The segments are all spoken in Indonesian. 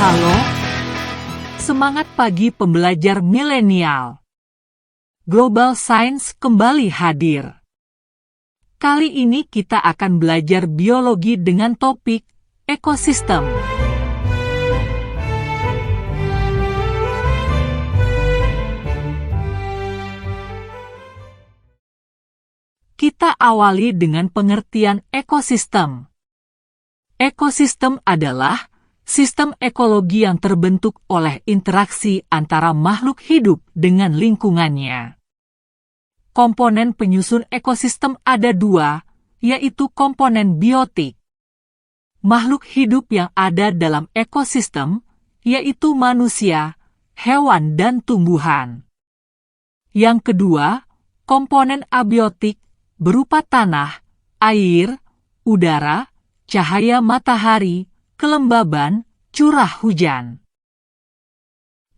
Halo, semangat pagi pembelajar milenial. Global Science kembali hadir. Kali ini kita akan belajar biologi dengan topik ekosistem. Kita awali dengan pengertian ekosistem. Ekosistem adalah sistem ekologi yang terbentuk oleh interaksi antara makhluk hidup dengan lingkungannya. Komponen penyusun ekosistem ada dua, yaitu komponen biotik. Makhluk hidup yang ada dalam ekosistem, yaitu manusia, hewan dan tumbuhan. Yang kedua, komponen abiotik berupa tanah, air, udara, cahaya matahari, kelembaban, curah hujan.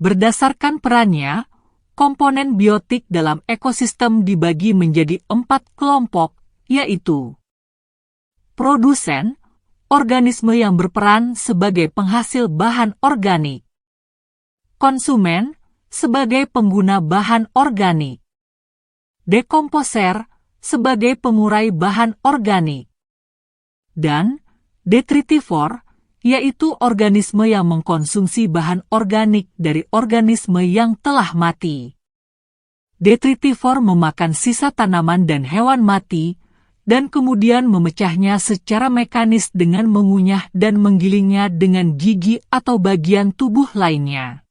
Berdasarkan perannya, komponen biotik dalam ekosistem dibagi menjadi 4 kelompok, yaitu produsen, organisme yang berperan sebagai penghasil bahan organik. Konsumen, sebagai pengguna bahan organik. Dekomposer, sebagai pengurai bahan organik. Dan detritivor, yaitu organisme yang mengkonsumsi bahan organik dari organisme yang telah mati. Detritivor memakan sisa tanaman dan hewan mati, dan kemudian memecahnya secara mekanis dengan mengunyah dan menggilingnya dengan gigi atau bagian tubuh lainnya.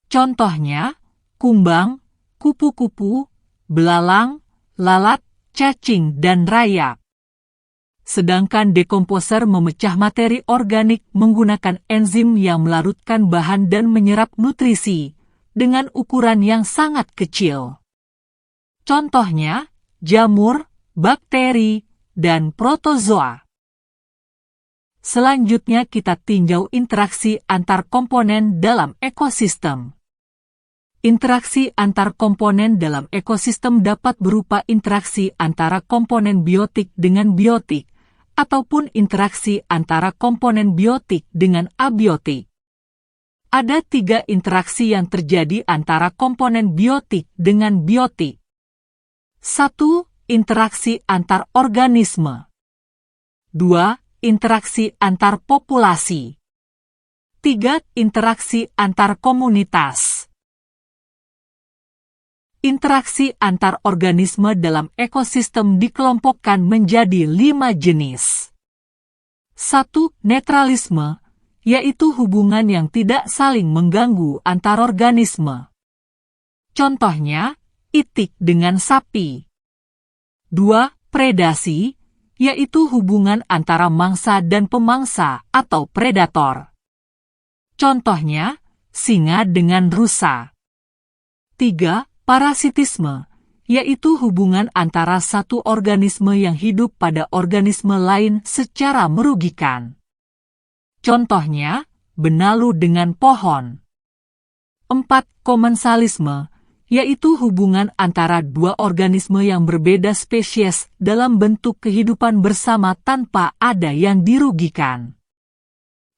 Contohnya, kumbang, kupu-kupu, belalang, lalat, cacing, dan rayap. Sedangkan dekomposer memecah materi organik menggunakan enzim yang melarutkan bahan dan menyerap nutrisi dengan ukuran yang sangat kecil. Contohnya, jamur, bakteri, dan protozoa. Selanjutnya kita tinjau interaksi antar komponen dalam ekosistem. Interaksi antar komponen dalam ekosistem dapat berupa interaksi antara komponen biotik dengan biotik, ataupun interaksi antara komponen biotik dengan abiotik. Ada 3 interaksi yang terjadi antara komponen biotik dengan biotik. 1. Interaksi antar organisme. 2. Interaksi antar populasi. 3. Interaksi antar komunitas. Interaksi antar organisme dalam ekosistem dikelompokkan menjadi 5 jenis. 1. Netralisme, yaitu hubungan yang tidak saling mengganggu antar organisme. Contohnya, itik dengan sapi. 2. Predasi, yaitu hubungan antara mangsa dan pemangsa atau predator. Contohnya, singa dengan rusa. 3. Parasitisme, yaitu hubungan antara satu organisme yang hidup pada organisme lain secara merugikan. Contohnya, benalu dengan pohon. 4. Komensalisme, yaitu hubungan antara 2 organisme yang berbeda spesies dalam bentuk kehidupan bersama tanpa ada yang dirugikan.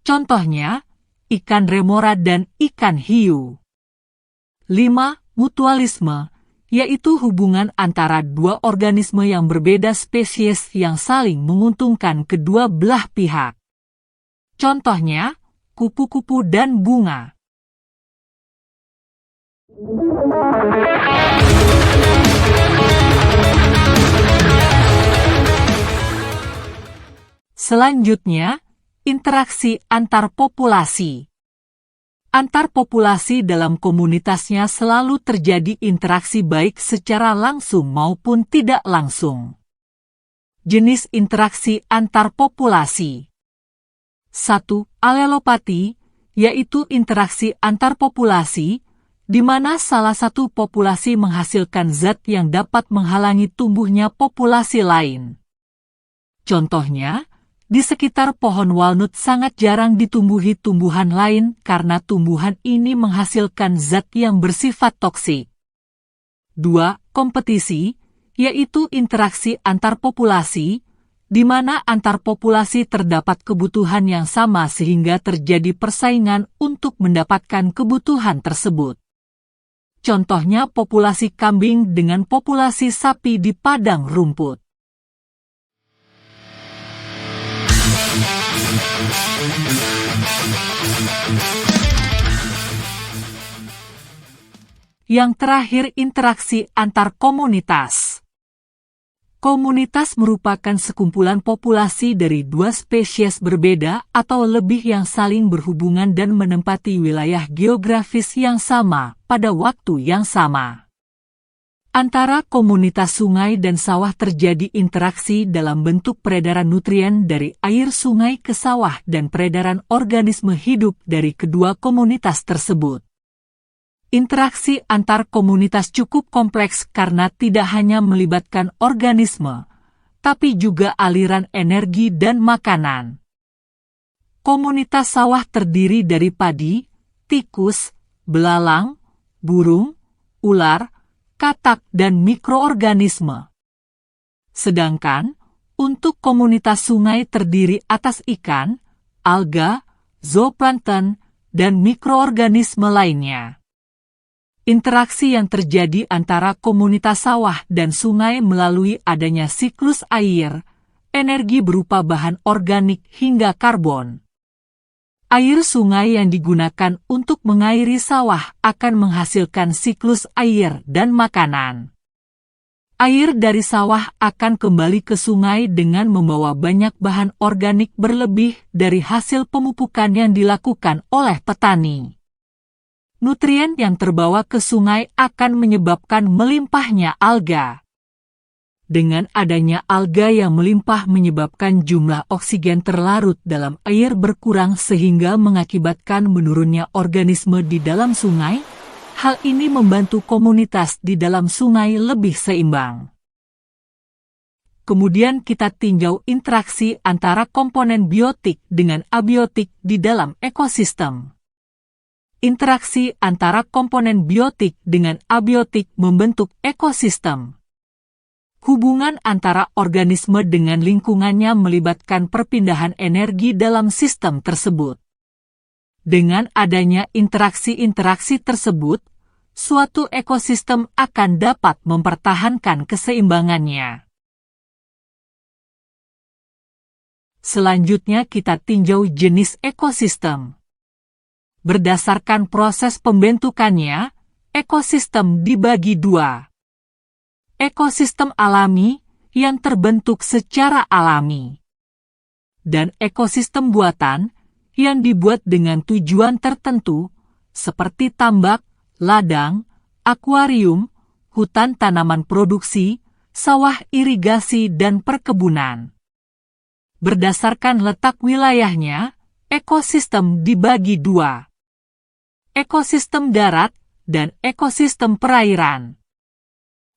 Contohnya, ikan remora dan ikan hiu. 5. Mutualisme, yaitu hubungan antara 2 organisme yang berbeda spesies yang saling menguntungkan kedua belah pihak. Contohnya, kupu-kupu dan bunga. Selanjutnya, interaksi antar populasi. Antar populasi dalam komunitasnya selalu terjadi interaksi baik secara langsung maupun tidak langsung. Jenis interaksi antar populasi. 1. Alelopati, yaitu interaksi antar populasi, di mana salah satu populasi menghasilkan zat yang dapat menghalangi tumbuhnya populasi lain. Contohnya, di sekitar pohon walnut sangat jarang ditumbuhi tumbuhan lain karena tumbuhan ini menghasilkan zat yang bersifat toksik. 2. Kompetisi, yaitu interaksi antar populasi, di mana antar populasi terdapat kebutuhan yang sama sehingga terjadi persaingan untuk mendapatkan kebutuhan tersebut. Contohnya populasi kambing dengan populasi sapi di padang rumput. Yang terakhir, interaksi antar komunitas. Komunitas merupakan sekumpulan populasi dari dua spesies berbeda atau lebih yang saling berhubungan dan menempati wilayah geografis yang sama pada waktu yang sama. Antara komunitas sungai dan sawah terjadi interaksi dalam bentuk peredaran nutrien dari air sungai ke sawah dan peredaran organisme hidup dari kedua komunitas tersebut. Interaksi antar komunitas cukup kompleks karena tidak hanya melibatkan organisme, tapi juga aliran energi dan makanan. Komunitas sawah terdiri dari padi, tikus, belalang, burung, ular, katak, dan mikroorganisme. Sedangkan, untuk komunitas sungai terdiri atas ikan, alga, zooplankton, dan mikroorganisme lainnya. Interaksi yang terjadi antara komunitas sawah dan sungai melalui adanya siklus air, energi berupa bahan organik hingga karbon. Air sungai yang digunakan untuk mengairi sawah akan menghasilkan siklus air dan makanan. Air dari sawah akan kembali ke sungai dengan membawa banyak bahan organik berlebih dari hasil pemupukan yang dilakukan oleh petani. Nutrien yang terbawa ke sungai akan menyebabkan melimpahnya alga. Dengan adanya alga yang melimpah menyebabkan jumlah oksigen terlarut dalam air berkurang sehingga mengakibatkan menurunnya organisme di dalam sungai. Hal ini membantu komunitas di dalam sungai lebih seimbang. Kemudian kita tinjau interaksi antara komponen biotik dengan abiotik di dalam ekosistem. Interaksi antara komponen biotik dengan abiotik membentuk ekosistem. Hubungan antara organisme dengan lingkungannya melibatkan perpindahan energi dalam sistem tersebut. Dengan adanya interaksi-interaksi tersebut, suatu ekosistem akan dapat mempertahankan keseimbangannya. Selanjutnya kita tinjau jenis ekosistem. Berdasarkan proses pembentukannya, ekosistem dibagi dua. Ekosistem alami yang terbentuk secara alami. Dan ekosistem buatan yang dibuat dengan tujuan tertentu, seperti tambak, ladang, akuarium, hutan tanaman produksi, sawah irigasi dan perkebunan. Berdasarkan letak wilayahnya, ekosistem dibagi dua. Ekosistem darat dan ekosistem perairan.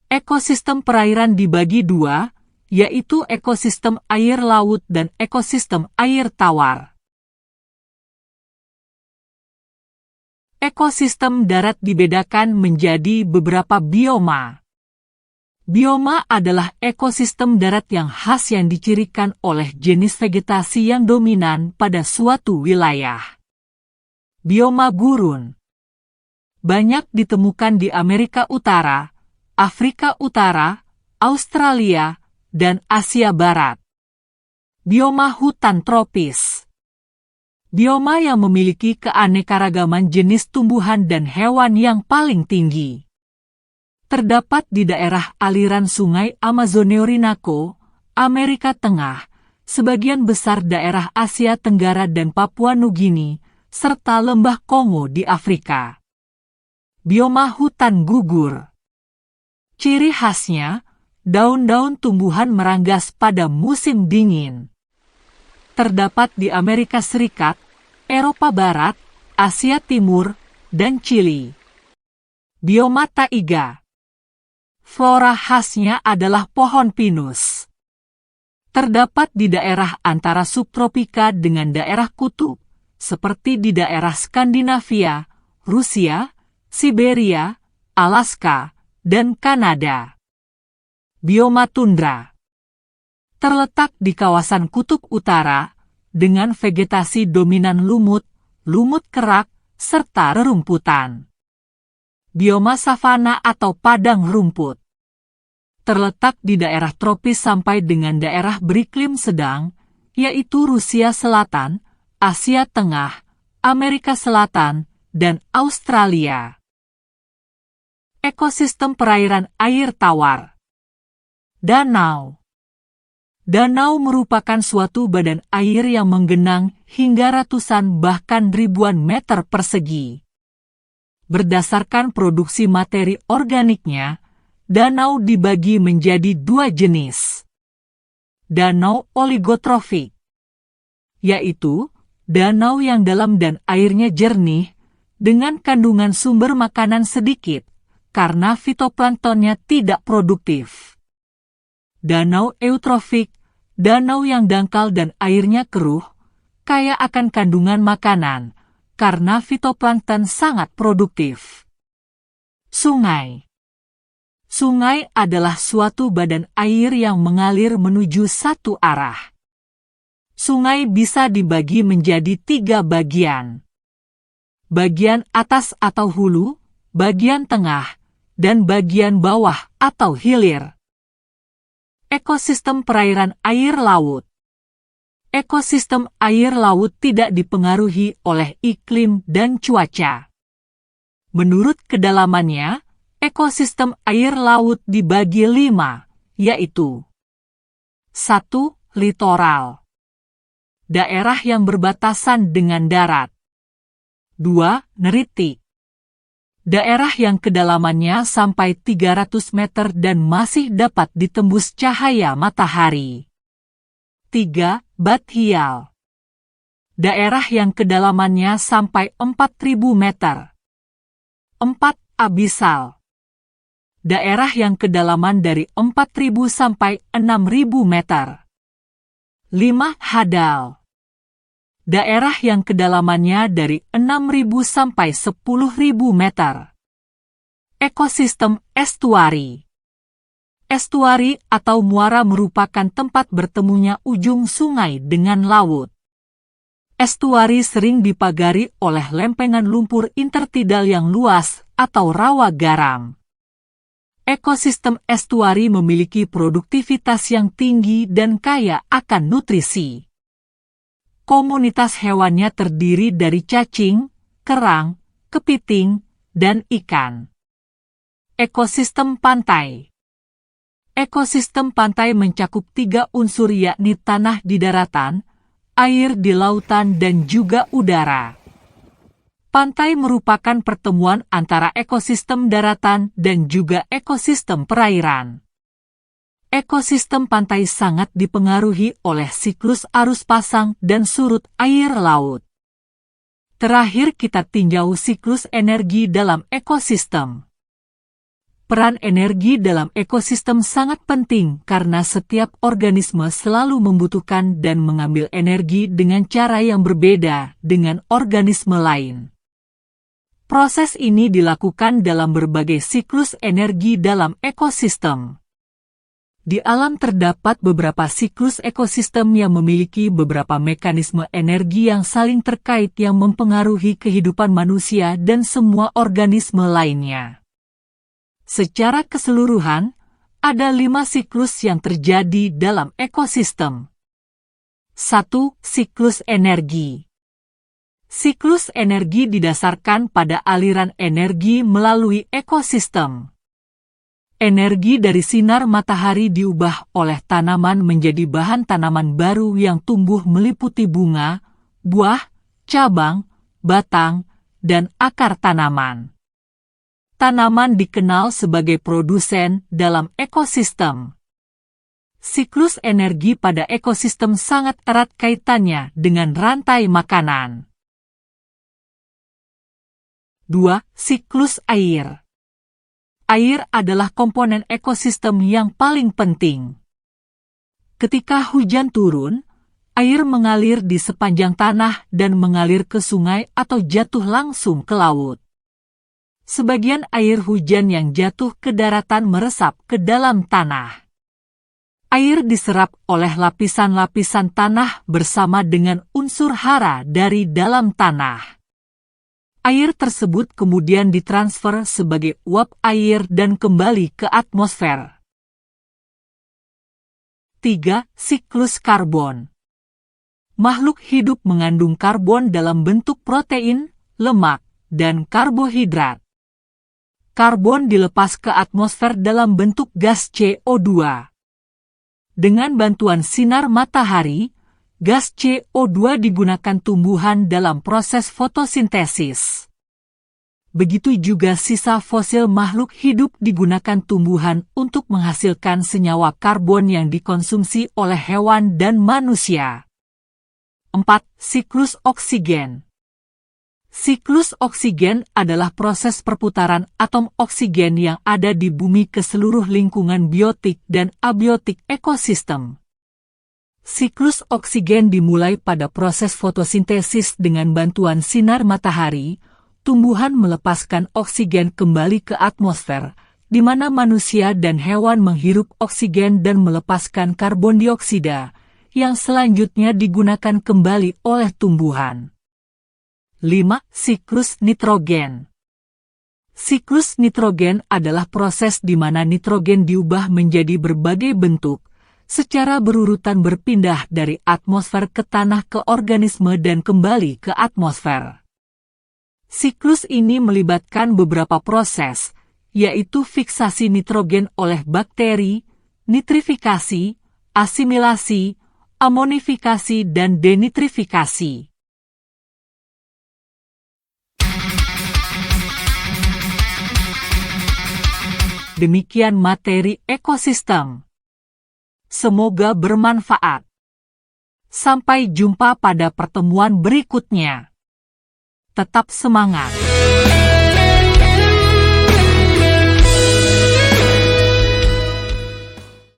Ekosistem perairan dibagi dua, yaitu ekosistem air laut dan ekosistem air tawar. Ekosistem darat dibedakan menjadi beberapa bioma. Bioma adalah ekosistem darat yang khas yang dicirikan oleh jenis vegetasi yang dominan pada suatu wilayah. Bioma gurun banyak ditemukan di Amerika Utara, Afrika Utara, Australia, dan Asia Barat. Bioma hutan tropis. Bioma yang memiliki keanekaragaman jenis tumbuhan dan hewan yang paling tinggi. Terdapat di daerah aliran sungai Amazone Orinoco, Amerika Tengah, sebagian besar daerah Asia Tenggara dan Papua Nugini, serta lembah Kongo di Afrika. Bioma hutan gugur. Ciri khasnya, daun-daun tumbuhan meranggas pada musim dingin. Terdapat di Amerika Serikat, Eropa Barat, Asia Timur, dan Chili. Bioma taiga. Flora khasnya adalah pohon pinus. Terdapat di daerah antara subtropika dengan daerah kutub, seperti di daerah Skandinavia, Rusia, Siberia, Alaska, dan Kanada. Bioma tundra. Terletak di kawasan Kutub Utara, dengan vegetasi dominan lumut, lumut kerak, serta rerumputan. Bioma savana atau padang rumput. Terletak di daerah tropis sampai dengan daerah beriklim sedang, yaitu Rusia Selatan, Asia Tengah, Amerika Selatan, dan Australia. Ekosistem perairan air tawar. Danau. Danau merupakan suatu badan air yang menggenang hingga ratusan bahkan ribuan meter persegi. Berdasarkan produksi materi organiknya, danau dibagi menjadi dua jenis. Danau oligotrofik, yaitu danau yang dalam dan airnya jernih, dengan kandungan sumber makanan sedikit, karena fitoplanktonnya tidak produktif. Danau eutrofik, danau yang dangkal dan airnya keruh, kaya akan kandungan makanan, karena fitoplankton sangat produktif. Sungai. Sungai adalah suatu badan air yang mengalir menuju satu arah. Sungai bisa dibagi menjadi 3 bagian. Bagian atas atau hulu, bagian tengah, dan bagian bawah atau hilir. Ekosistem perairan air laut. Ekosistem air laut tidak dipengaruhi oleh iklim dan cuaca. Menurut kedalamannya, ekosistem air laut dibagi 5, yaitu 1. Litoral. Daerah yang berbatasan dengan darat. 2. Neritik. Daerah yang kedalamannya sampai 300 meter dan masih dapat ditembus cahaya matahari. 3. Bathyal. Daerah yang kedalamannya sampai 4.000 meter. 4. Abisal. Daerah yang kedalaman dari 4.000 sampai 6.000 meter. 5. Hadal. Daerah yang kedalamannya dari 6.000 sampai 10.000 meter. Ekosistem estuari. Estuari atau muara merupakan tempat bertemunya ujung sungai dengan laut. Estuari sering dipagari oleh lempengan lumpur intertidal yang luas atau rawa garam. Ekosistem estuari memiliki produktivitas yang tinggi dan kaya akan nutrisi. Komunitas hewannya terdiri dari cacing, kerang, kepiting, dan ikan. Ekosistem pantai. Ekosistem pantai mencakup 3 unsur yakni tanah di daratan, air di lautan dan juga udara. Pantai merupakan pertemuan antara ekosistem daratan dan juga ekosistem perairan. Ekosistem pantai sangat dipengaruhi oleh siklus arus pasang dan surut air laut. Terakhir kita tinjau siklus energi dalam ekosistem. Peran energi dalam ekosistem sangat penting karena setiap organisme selalu membutuhkan dan mengambil energi dengan cara yang berbeda dengan organisme lain. Proses ini dilakukan dalam berbagai siklus energi dalam ekosistem. Di alam terdapat beberapa siklus ekosistem yang memiliki beberapa mekanisme energi yang saling terkait yang mempengaruhi kehidupan manusia dan semua organisme lainnya. Secara keseluruhan, ada 5 siklus yang terjadi dalam ekosistem. 1. Siklus energi. Siklus energi didasarkan pada aliran energi melalui ekosistem. Energi dari sinar matahari diubah oleh tanaman menjadi bahan tanaman baru yang tumbuh meliputi bunga, buah, cabang, batang, dan akar tanaman. Tanaman dikenal sebagai produsen dalam ekosistem. Siklus energi pada ekosistem sangat erat kaitannya dengan rantai makanan. 2. Siklus air. Air adalah komponen ekosistem yang paling penting. Ketika hujan turun, air mengalir di sepanjang tanah dan mengalir ke sungai atau jatuh langsung ke laut. Sebagian air hujan yang jatuh ke daratan meresap ke dalam tanah. Air diserap oleh lapisan-lapisan tanah bersama dengan unsur hara dari dalam tanah. Air tersebut kemudian ditransfer sebagai uap air dan kembali ke atmosfer. 3. Siklus karbon. Makhluk hidup mengandung karbon dalam bentuk protein, lemak, dan karbohidrat. Karbon dilepas ke atmosfer dalam bentuk gas CO2. Dengan bantuan sinar matahari, gas CO2 digunakan tumbuhan dalam proses fotosintesis. Begitu juga sisa fosil makhluk hidup digunakan tumbuhan untuk menghasilkan senyawa karbon yang dikonsumsi oleh hewan dan manusia. 4. Siklus oksigen. Siklus oksigen adalah proses perputaran atom oksigen yang ada di bumi ke seluruh lingkungan biotik dan abiotik ekosistem. Siklus oksigen dimulai pada proses fotosintesis dengan bantuan sinar matahari. Tumbuhan melepaskan oksigen kembali ke atmosfer, di mana manusia dan hewan menghirup oksigen dan melepaskan karbon dioksida, yang selanjutnya digunakan kembali oleh tumbuhan. 5. Siklus nitrogen. Siklus nitrogen adalah proses di mana nitrogen diubah menjadi berbagai bentuk, secara berurutan berpindah dari atmosfer ke tanah ke organisme dan kembali ke atmosfer. Siklus ini melibatkan beberapa proses, yaitu fiksasi nitrogen oleh bakteri, nitrifikasi, asimilasi, amonifikasi, dan denitrifikasi. Demikian materi ekosistem. Semoga bermanfaat. Sampai jumpa pada pertemuan berikutnya. Tetap semangat!